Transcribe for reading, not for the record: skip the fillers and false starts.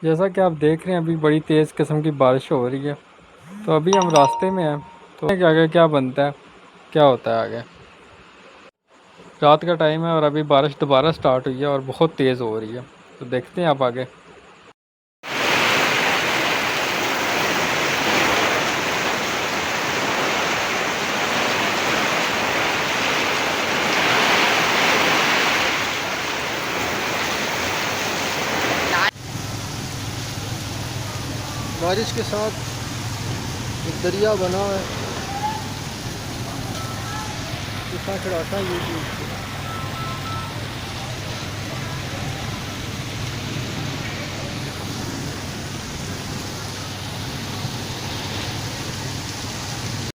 जैसा कि आप देख रहे हैं अभी बड़ी तेज़ किस्म की बारिश हो रही है। तो अभी हम रास्ते में हैं, तो आगे क्या बनता है, क्या होता है आगे। रात का टाइम है और अभी बारिश दोबारा स्टार्ट हुई है और बहुत तेज़ हो रही है। तो देखते हैं आप आगे। बारिश के साथ एक दरिया बना है, इसका चढ़ाता है ये चीज़।